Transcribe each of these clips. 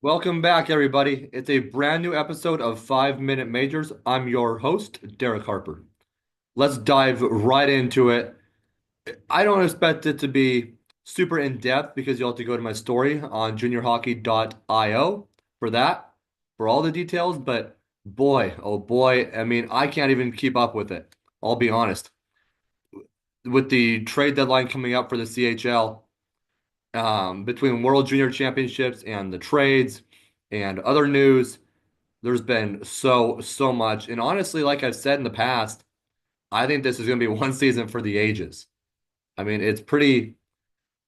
Welcome back, everybody. It's a brand new episode of 5 Minute Majors. I'm your host, Derek Harper. Let's dive right into it. I don't expect it to be super in depth because you'll have to go to my story on juniorhockey.io for that, for all the details. But boy, oh boy, I mean, I can't even keep up with it. I'll be honest. With the trade deadline coming up for the CHL, between World Junior Championships and the trades and other news. There's been so much. And honestly, like I've said in the past, I think this is going to be one season for the ages. I mean, it's pretty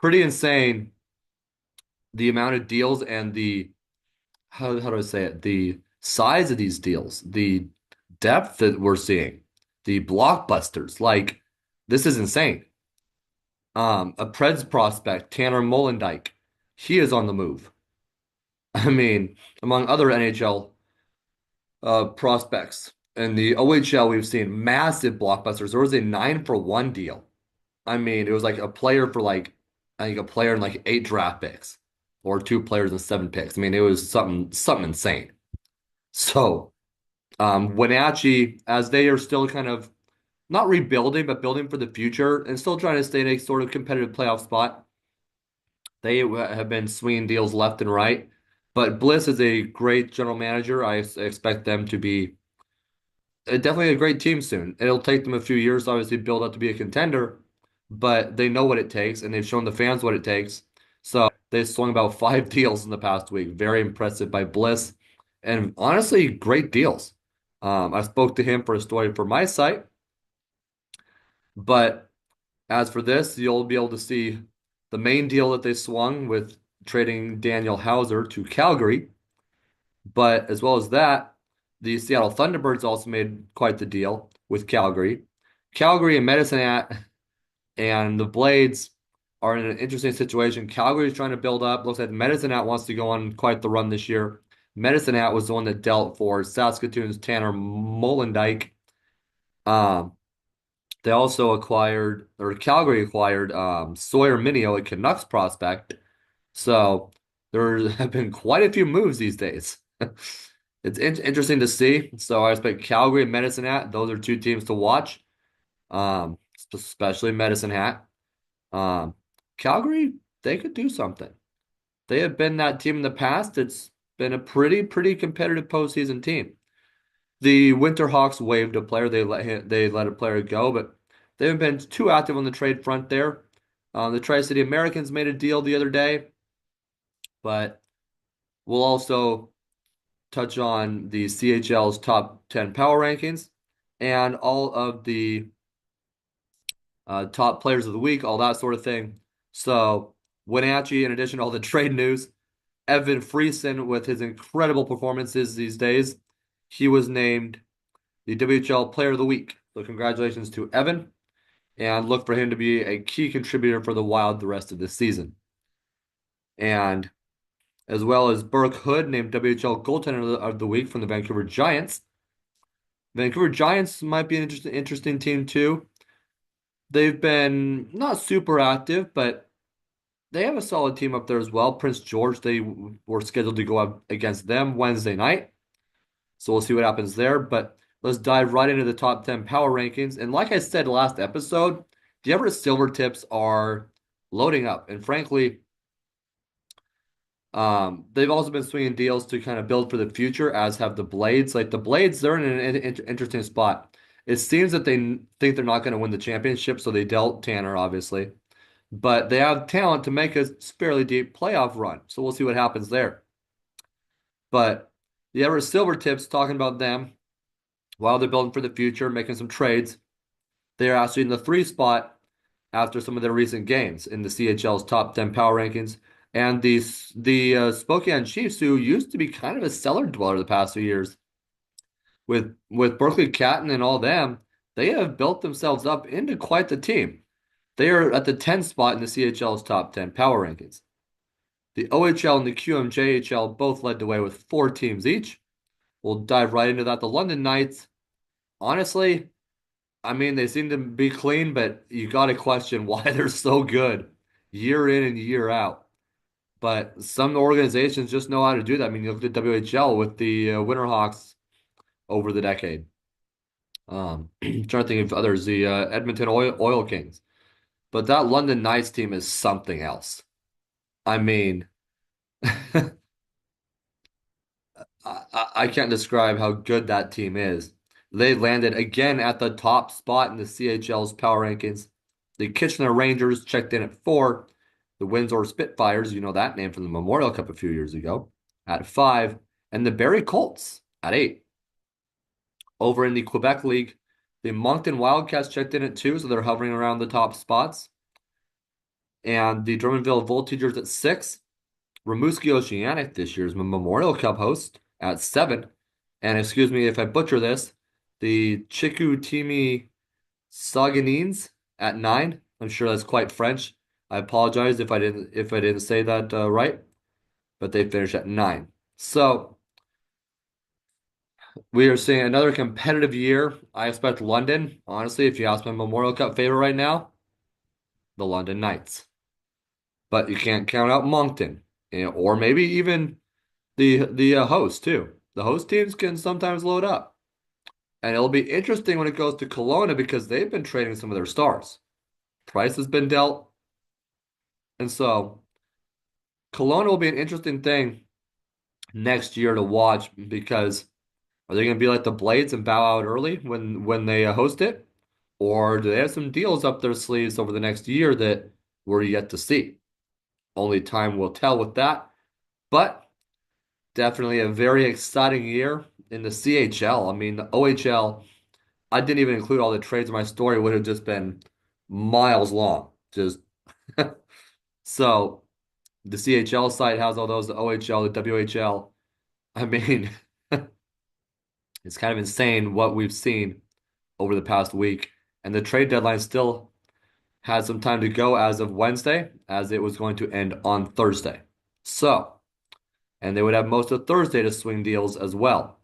insane the amount of deals and the how do I say it? The size of these deals, the depth that we're seeing, the blockbusters. Like this is insane. A Preds prospect, Tanner Molendyk, he is on the move. I mean, among other NHL prospects. In the OHL, we've seen massive blockbusters. There was a 9-for-1 deal. I mean, it was like a player for like, I think a player and like 8 draft picks, or 2 players and 7 picks. I mean, it was something insane. So, Wenatchee, as they are still kind of not rebuilding, but building for the future and still trying to stay in a sort of competitive playoff spot, they have been swinging deals left and right. But Bliss is a great general manager. I expect them to be definitely a great team soon. It'll take them a few years, obviously, to build up to be a contender, but they know what it takes, and they've shown the fans what it takes. So they swung about 5 deals in the past week. Very impressive by Bliss, and honestly, great deals. I spoke to him for a story for my site, but as for this, you'll be able to see the main deal that they swung with trading Daniel Hauser to Calgary. But as well as that, the Seattle Thunderbirds also made quite the deal with Calgary. Calgary and Medicine Hat and the Blades are in an interesting situation. Calgary is trying to build up. Looks like Medicine Hat wants to go on quite the run this year. Medicine Hat was the one that dealt for Saskatoon's Tanner Molendyk. Um, they also acquired, or Calgary acquired Sawyer Minio, a Canucks prospect. So there have been quite a few moves these days. It's interesting to see. So I expect Calgary and Medicine Hat. Those are 2 teams to watch, especially Medicine Hat. Um, Calgary, they could do something. They have been that team in the past. It's been a pretty competitive postseason team. The Winterhawks waived a player. They let a player go, but they haven't been too active on the trade front there. The Tri-City Americans made a deal the other day, but we'll also touch on the CHL's top 10 power rankings and all of the top players of the week, all that sort of thing. So, Wenatchee, in addition to all the trade news, Evan Friesen, with his incredible performances these days, he was named the WHL Player of the Week. So, congratulations to Evan, and look for him to be a key contributor for the Wild the rest of this season. And as well as Burke Hood, named WHL Goaltender of the Week from the Vancouver Giants. Vancouver Giants might be an interesting team too. They've been not super active, but they have a solid team up there as well. Prince George, they were scheduled to go up against them Wednesday night. So we'll see what happens there. But let's dive right into the top 10 power rankings. And like I said last episode, the Everett Silvertips are loading up. And frankly, they've also been swinging deals to kind of build for the future, as have the Blades. Like the Blades, they're in an interesting spot. It seems that they think they're not going to win the championship, so they dealt Tanner, obviously. But they have talent to make a fairly deep playoff run. So we'll see what happens there. But the Everett Silvertips, talking about them, while they're building for the future, making some trades, they are actually in the 3 spot after some of their recent gains in the CHL's top 10 power rankings. And the Spokane Chiefs, who used to be kind of a cellar dweller the past few years, with Berkeley Catton and all them, they have built themselves up into quite the team. They are at the 10th spot in the CHL's top 10 power rankings. The OHL and the QMJHL both led the way with 4 teams each. We'll dive right into that. The London Knights, honestly, I mean, they seem to be clean, but you got to question why they're so good year in and year out. But some organizations just know how to do that. I mean, you look at the WHL with the Winterhawks over the decade. Trying to think of others, the Edmonton Oil Kings. But that London Knights team is something else. I mean, I can't describe how good that team is. They landed again at the top spot in the CHL's power rankings. The Kitchener Rangers checked in at 4. The Windsor Spitfires, you know that name from the Memorial Cup a few years ago, at 5. And the Barrie Colts at 8. Over in the Quebec League, the Moncton Wildcats checked in at 2, so they're hovering around the top spots. And the Drummondville Voltigeurs at 6. Rimouski Oceanic, this year's Memorial Cup host, at 7. And excuse me if I butcher this, the Chicoutimi Saguenayens at 9. I'm sure that's quite French. I apologize if I didn't say that right, but they finished at 9. So we are seeing another competitive year. I expect London. Honestly, if you ask my Memorial Cup favorite right now, the London Knights. But you can't count out Moncton, or maybe even the host too. The host teams can sometimes load up, and it'll be interesting when it goes to Kelowna because they've been trading some of their stars. Price has been dealt, and so Kelowna will be an interesting thing next year to watch because are they going to be like the Blades and bow out early when they host it, or do they have some deals up their sleeves over the next year that we're yet to see? Only time will tell with that, but definitely a very exciting year in the CHL. I mean, the OHL, I didn't even include all the trades in my story, would have just been miles long. Just so the CHL site has all those, the OHL, the WHL. I mean, it's kind of insane what we've seen over the past week. And the trade deadline still has some time to go as of Wednesday, as it was going to end on Thursday. So, and they would have most of Thursday to swing deals as well.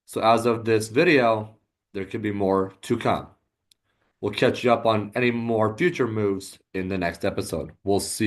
So as of this video, there could be more to come. We'll catch you up on any more future moves in the next episode. We'll see.